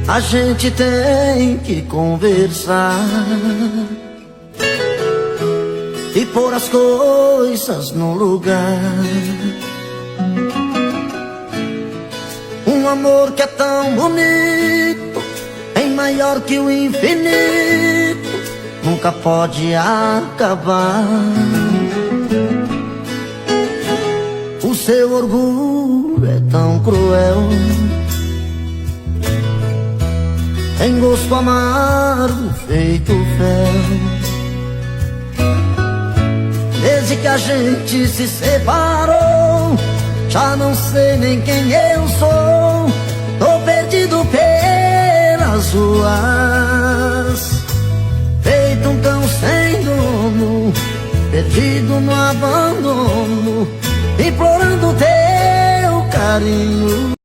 a gente tem que conversar e pôr as coisas no lugar. Um amor que é tão bonito, bem maior que o infinito, nunca pode acabar. O seu orgulho é tão cruel, tem gosto amargo feito fel. Desde que a gente se separou, já não sei nem quem eu sou. Tô perdido pelas ruas, feito um cão sem dono, perdido no abandono, implorando teu carinho.